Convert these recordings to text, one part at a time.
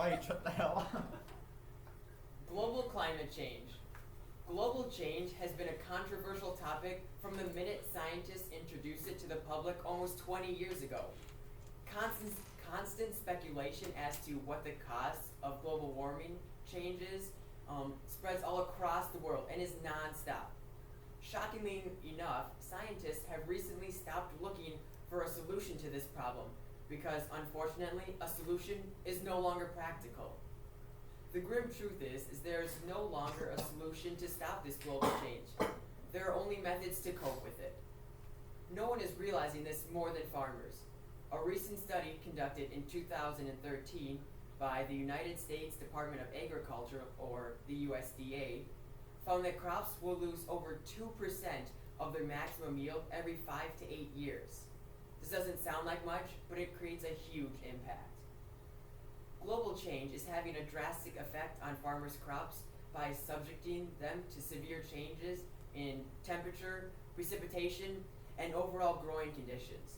Wait, shut the hell up. Global climate change. Global change has been a controversial topic from the minute scientists introduced it to the public almost 20 years ago. Constant speculation as to what the cause of global warming changes spreads all across the world and is nonstop. Shockingly enough, scientists have recently stopped looking for a solution to this problem because, unfortunately, a solution is no longer practical. The grim truth is there is no longer a solution to stop this global change. There are only methods to cope with it. No one is realizing this more than farmers. A recent study conducted in 2013 by the United States Department of Agriculture, or the USDA, found that crops will lose over 2% of their maximum yield every 5 to 8 years. This doesn't sound like much, but it creates a huge impact. Global change is having a drastic effect on farmers' crops by subjecting them to severe changes in temperature, precipitation, and overall growing conditions.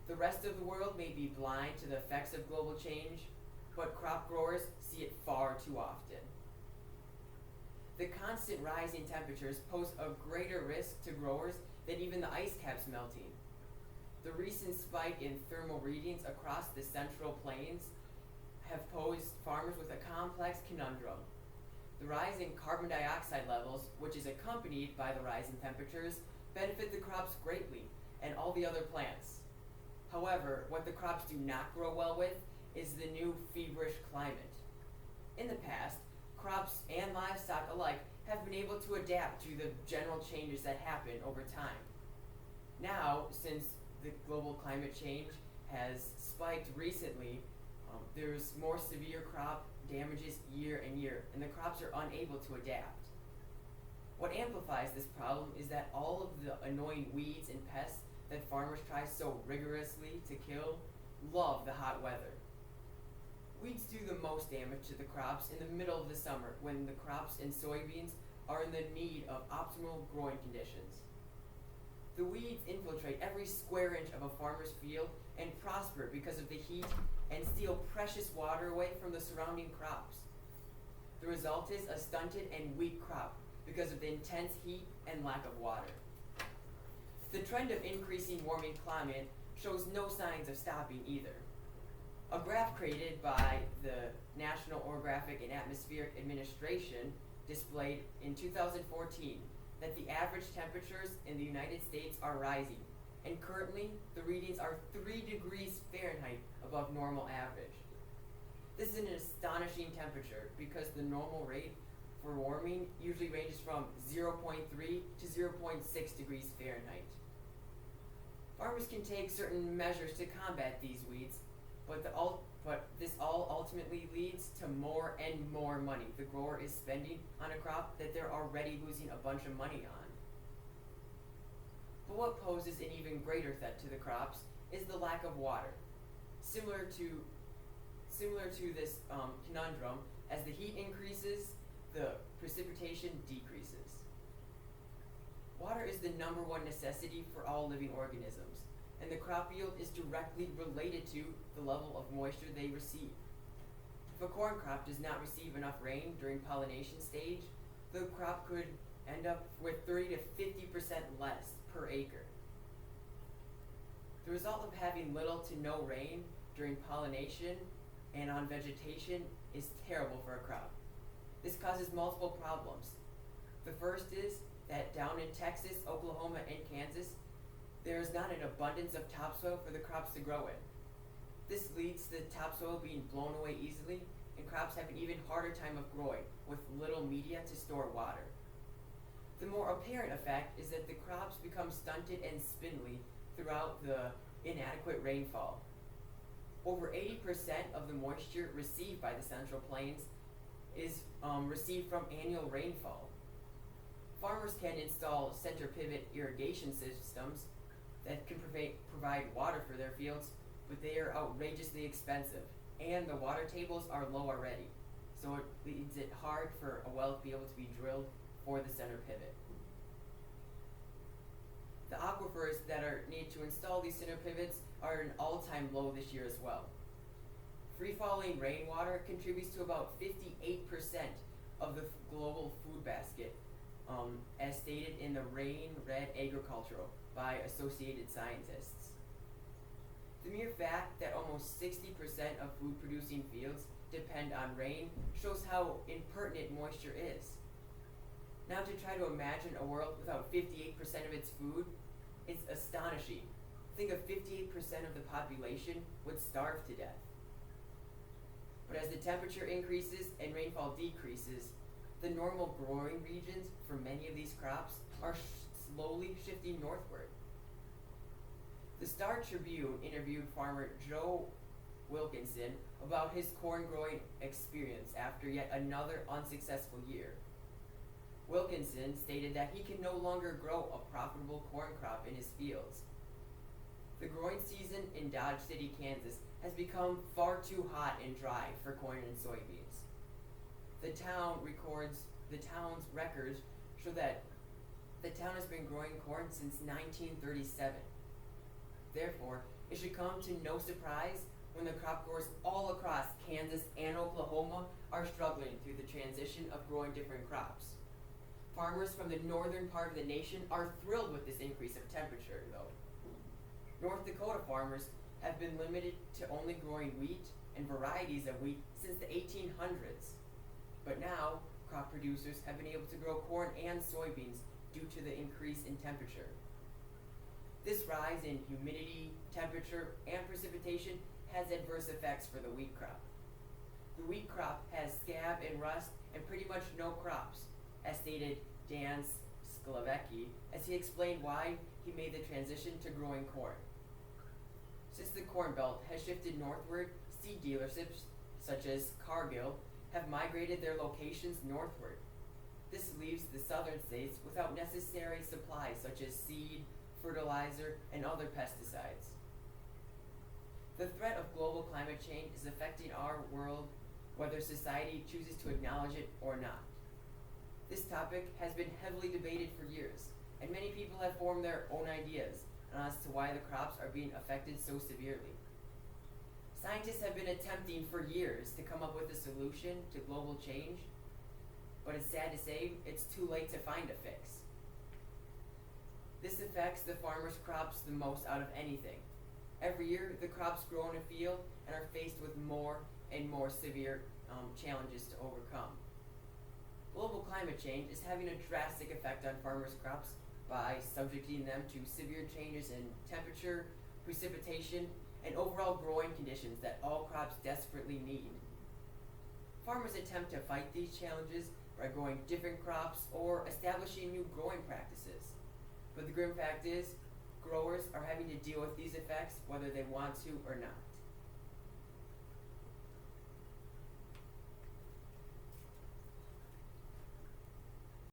The rest of the world may be blind to the effects of global change, but crop growers see it far too often. The constant rise in temperatures pose a greater risk to growers than even the ice caps melting. The recent spike in thermal readings across the Central Plains have posed farmers with a complex conundrum. The rise in carbon dioxide levels, which is accompanied by the rise in temperatures, benefit the crops greatly and all the other plants. However, what the crops do not grow well with is the new feverish climate. In the past, crops and livestock alike have been able to adapt to the general changes that happen over time. Now, since the global climate change has spiked recently, there's more severe crop damages year and year, and the crops are unable to adapt. What amplifies this problem is that all of the annoying weeds and pests that farmers try so rigorously to kill love the hot weather. Weeds do the most damage to the crops in the middle of the summer when the crops and soybeans are in the need of optimal growing conditions. The weeds infiltrate every square inch of a farmer's field and prosper because of the heat and steal precious water away from the surrounding crops. The result is a stunted and weak crop because of the intense heat and lack of water. The trend of increasing warming climate shows no signs of stopping either. A graph created by the National Oceanographic and Atmospheric Administration displayed in 2014 that the average temperatures in the United States are rising, and currently the readings are 3 degrees Fahrenheit above normal average. This is an astonishing temperature because the normal rate for warming usually ranges from 0.3 to 0.6 degrees Fahrenheit. Farmers can take certain measures to combat these weeds, but this all ultimately leads to more and more money the grower is spending on a crop that they're already losing a bunch of money on. But what poses an even greater threat to the crops is the lack of water. Similar to this conundrum, as the heat increases, the precipitation decreases. Water is the number one necessity for all living organisms, and the crop yield is directly related to the level of moisture they receive. If a corn crop does not receive enough rain during pollination stage, the crop could end up with 30 to 50% less per acre. The result of having little to no rain during pollination and on vegetation is terrible for a crop. This causes multiple problems. The first is that down in Texas, Oklahoma, and Kansas, there is not an abundance of topsoil for the crops to grow in. This leads to the topsoil being blown away easily, and crops have an even harder time of growing with little media to store water. The more apparent effect is that the crops become stunted and spindly throughout the inadequate rainfall. Over 80% of the moisture received by the Central Plains is received from annual rainfall. Farmers can install center pivot irrigation systems that can provide water for their fields, but they are outrageously expensive, and the water tables are low already, so it leaves it hard for a well to be able to be drilled for the center pivot. The aquifers that are needed to install these center pivots are at an all-time low this year as well. Free-falling rainwater contributes to about 58% of the global food basket, as stated in the Rain Red Agricultural by Associated Scientists. The mere fact that almost 60% of food-producing fields depend on rain shows how impertinent moisture is. Now to try to imagine a world without 58% of its food is astonishing. Think of 58% of the population would starve to death. But as the temperature increases and rainfall decreases, the normal growing regions for many of these crops are slowly shifting northward. The Star Tribune interviewed farmer Joe Wilkinson about his corn growing experience after yet another unsuccessful year. Wilkinson stated that he can no longer grow a profitable corn crop in his fields. The growing season in Dodge City, Kansas has become far too hot and dry for corn and soybeans. The town's records show that the town has been growing corn since 1937. Therefore, it should come to no surprise when the crop growers all across Kansas and Oklahoma are struggling through the transition of growing different crops. Farmers from the northern part of the nation are thrilled with this increase of temperature, though. North Dakota farmers have been limited to only growing wheat and varieties of wheat since the 1800s. But now, crop producers have been able to grow corn and soybeans due to the increase in temperature. This rise in humidity, temperature, and precipitation has adverse effects for the wheat crop. The wheat crop has scab and rust and pretty much no crops, as stated Dan Sklavecki, as he explained why he made the transition to growing corn. Since the Corn Belt has shifted northward, seed dealerships such as Cargill have migrated their locations northward. This leaves the southern states without necessary supplies such as seed, fertilizer, and other pesticides. The threat of global climate change is affecting our world whether society chooses to acknowledge it or not. This topic has been heavily debated for years, and many people have formed their own ideas as to why the crops are being affected so severely. Scientists have been attempting for years to come up with a solution to global change, but it's sad to say it's too late to find a fix. This affects the farmer's crops the most out of anything. Every year, the crops grow in a field and are faced with more and more severe challenges to overcome. Global climate change is having a drastic effect on farmers' crops by subjecting them to severe changes in temperature, precipitation, and overall growing conditions that all crops desperately need. Farmers attempt to fight these challenges by growing different crops or establishing new growing practices. But the grim fact is, growers are having to deal with these effects whether they want to or not.